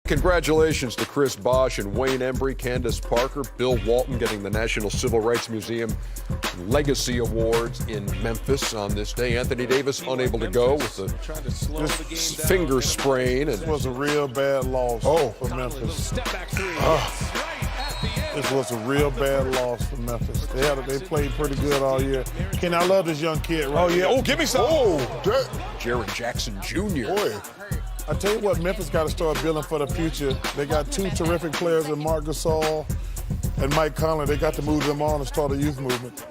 Congratulations to Chris Bosh and Wayne Embry, Candace Parker, Bill Walton getting the National Civil Rights Museum Legacy Awards in Memphis on this day. Anthony Davis unable to go with the finger sprain. And this was a real bad loss for Memphis. This was a real bad loss for Memphis. They played pretty good all year. Ken, I love this young kid right here. Oh, give me some. Jaron Jackson Jr. Boy. I tell you what, Memphis got to start building for the future. They got two terrific players in Marc Gasol and Mike Conley. They got to move them on and start a youth movement.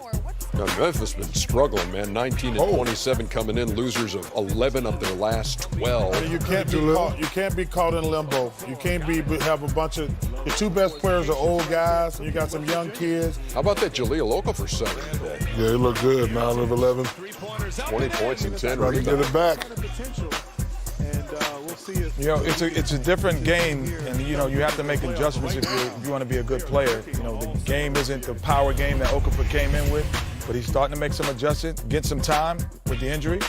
Now, Memphis been struggling, man. 19 and 27 coming in, losers of 11 of their last 12. I mean, you can't be caught in limbo. You can't have a bunch of your two best players are old guys. And you got some young kids. How about that Jahlil Okafor center today? Yeah, he looked good. 9 of 11. 20 points and 10 Trying to get it back. You know, it's a different game, and you know you have to make adjustments if you want to be a good player. You know, the game isn't the power game that Okafor came in with, but he's starting to make some adjustments, get some time with the injury.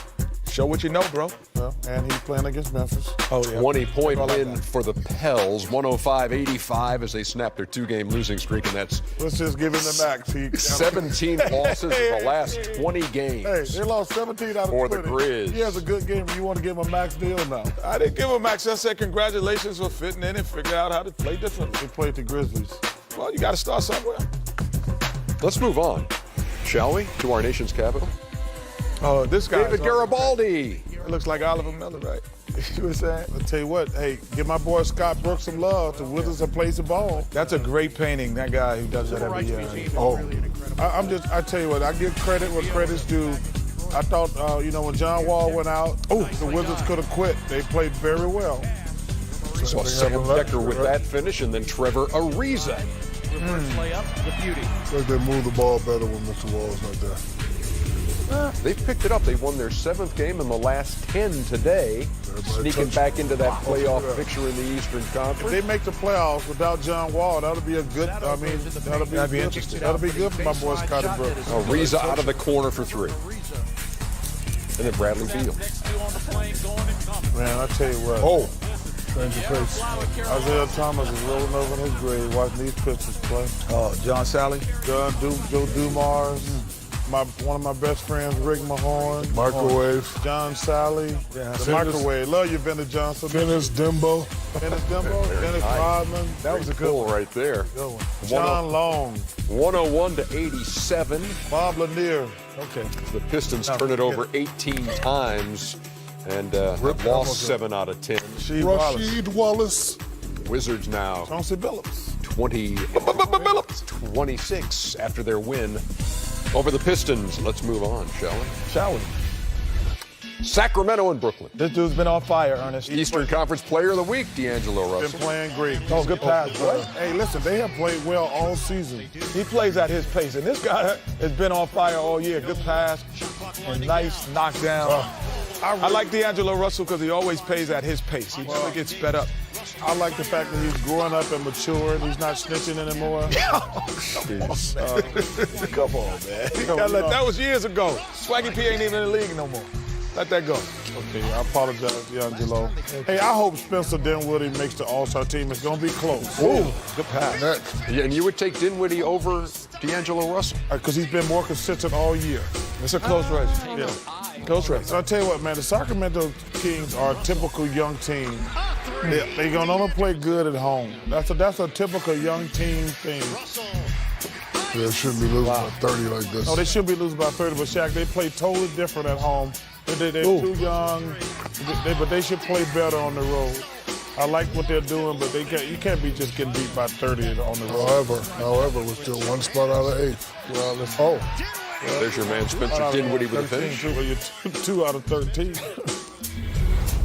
Show what you know, bro. Well, and he's playing against Memphis. Oh, yeah. 20-point win for the Pels, 105-85 as they snap their 2-game losing streak, and that's let's just give him the max. 17 losses in the last 20 games. Hey, they lost 17 out of 20. For the Grizz. He has a good game. You want to give him a max deal now? I didn't give him a max. I said congratulations for fitting in and figuring out how to play differently. They played the Grizzlies. Well, you got to start somewhere. Let's move on, shall we, to our nation's capital? Oh, this guy. David Garibaldi. It looks like Oliver Miller, right? You know what I'm saying? I'll tell you what, hey, give my boy Scott Brooks some love. The Wizards have played the ball. That's a great painting, that guy who does that every year. I tell you what, I give credit where credit's due. I thought, when John Wall went out, the Wizards could have quit. They played very well. Saw Sam Decker with that finish, and then Trevor Ariza. Like they move the ball better when Mr. Wall's not there. They've picked it up. They won their 7th game in the last 10 today, sneaking back into that playoff picture in the Eastern Conference. If they make the playoffs without John Wall, that'll be a good, that'll be interesting. That'll be good for my boy Scotty Brooks. Ariza out of the corner for 3. And then Bradley Beal. Man, I tell you what. Change of pace. Isaiah Thomas is rolling over in his grave watching these pitchers play. Oh, John Sally. Joe Dumars. One of my best friends, Rick Mahorn. Microwave. John Sally. The microwave. Love you, Bennett Johnson. Dennis Dimbo. Dennis Rodman. That was a good one right there. Good one. John Long. 101-87. Bob Lanier. Okay. The Pistons turn it over 18 times and lost 7 out of 10. Rasheed Wallace. Wizards now Chauncey Billups. 26 after their win over the Pistons. Let's move on, shall we? Sacramento and Brooklyn. This dude's been on fire, Ernest. Eastern Conference Player of the Week, DeAngelo Russell. Been playing great. Oh, good pass. What? Hey, listen, they have played well all season. He plays at his pace, and this guy has been on fire all year. Good pass, and nice knockdown. I like DeAngelo Russell because he always plays at his pace. He never gets sped up. I like the fact that he's growing up and matured. He's not snitching anymore. Come on, man. That was years ago. Swaggy P ain't even in the league no more. Let that go. Okay, I apologize, DeAngelo. Hey, I hope Spencer Dinwiddie makes the All-Star team. It's going to be close. Ooh, good pass. Yeah, and you would take Dinwiddie over DeAngelo Russell? Because he's been more consistent all year. It's a close race. Yeah. Close race. So I'll tell you what, man, the Sacramento Kings are a typical young team. They're going to only play good at home. That's a typical young team thing. Yeah, they shouldn't be losing by 30 like this. No, they shouldn't be losing by 30, but Shaq, they play totally different at home. They're too young, but they should play better on the road. I like what they're doing, but you can't be just getting beat by 30 on the road. However, we're still 1 spot out of 8. Well, let's There's your man Spencer Dinwiddie with a finish. You're 2 out of 13.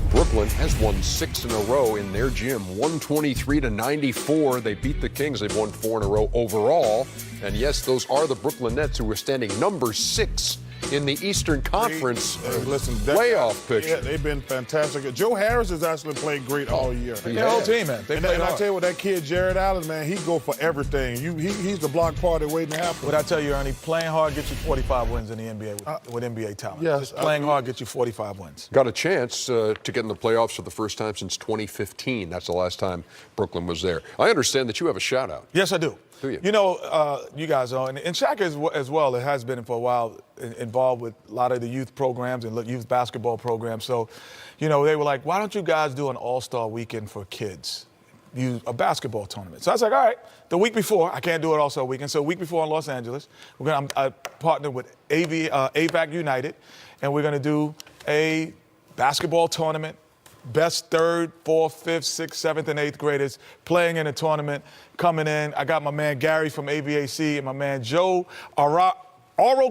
Brooklyn has won 6 in a row in their gym, 123-94. They beat the Kings. They've won 4 in a row overall. And yes, those are the Brooklyn Nets, who are standing number 6 in the Eastern Conference Listen, playoff picture. Yeah, they've been fantastic. Joe Harris has actually played great all year. The whole team, man. They And played I hard. tell you what, that kid Jared Allen, man, he go for everything. He's the block party waiting to happen. What I tell you, Ernie, playing hard gets you 45 wins in the NBA with NBA talent. yes, Just playing hard gets you 45 wins. Got a chance to get in the playoffs for the first time since 2015. That's the last time Brooklyn was there. I understand that you have a shout-out. Yes, I do. Do you? You know, you guys know, and Shaq as well, it has been for a while involved with a lot of the youth programs and youth basketball programs. So, you know, they were like, why don't you guys do an all-star weekend for kids? A basketball tournament. So I was like, all right, the week before, I can't do it all-star weekend, so a week before in Los Angeles, I partnered with AVAC United, and we're going to do a basketball tournament. Best 3rd, 4th, 5th, 6th, 7th, and 8th graders playing in a tournament, coming in. I got my man Gary from AVAC and my man Joe Oro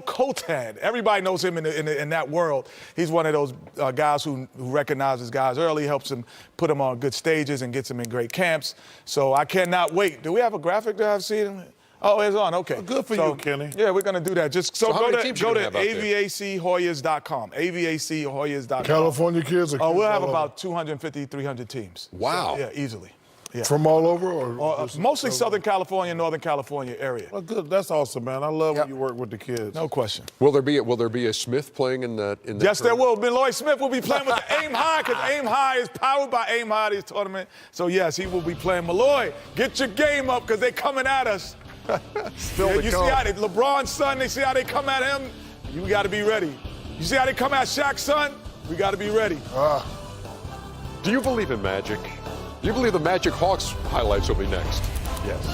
Kotan. Everybody knows him in that world. He's one of those guys who recognizes guys early, helps them put them on good stages and gets them in great camps. So I cannot wait. Do we have a graphic that I've seen? Oh, it's on. Okay. Well, good for you, Kenny. Yeah, we're going to do that. Just So how go many to teams you gonna have out there? avachoyas.com. avachoyas.com. California kids? Or Oh, kids we'll have all about 250, 300 teams. Wow. So, yeah, easily. Yeah. over? From all over? Or Mostly Southern California, Northern California area. Well, good. That's awesome, man. I love when you work with the kids. No question. Will there be a Smith playing in that? Yes, there will. Lloyd Smith will be playing with the Aim High because Aim High is powered by Aim High this tournament. So, yes, he will be playing. Malloy, get your game up because they're coming at us. Still to You see come. how LeBron's son, they see how they come at him? You got to be ready. You see how they come at Shaq's son? We got to be ready. Do you believe in magic? Do you believe the Magic Hawks highlights will be next? Yes.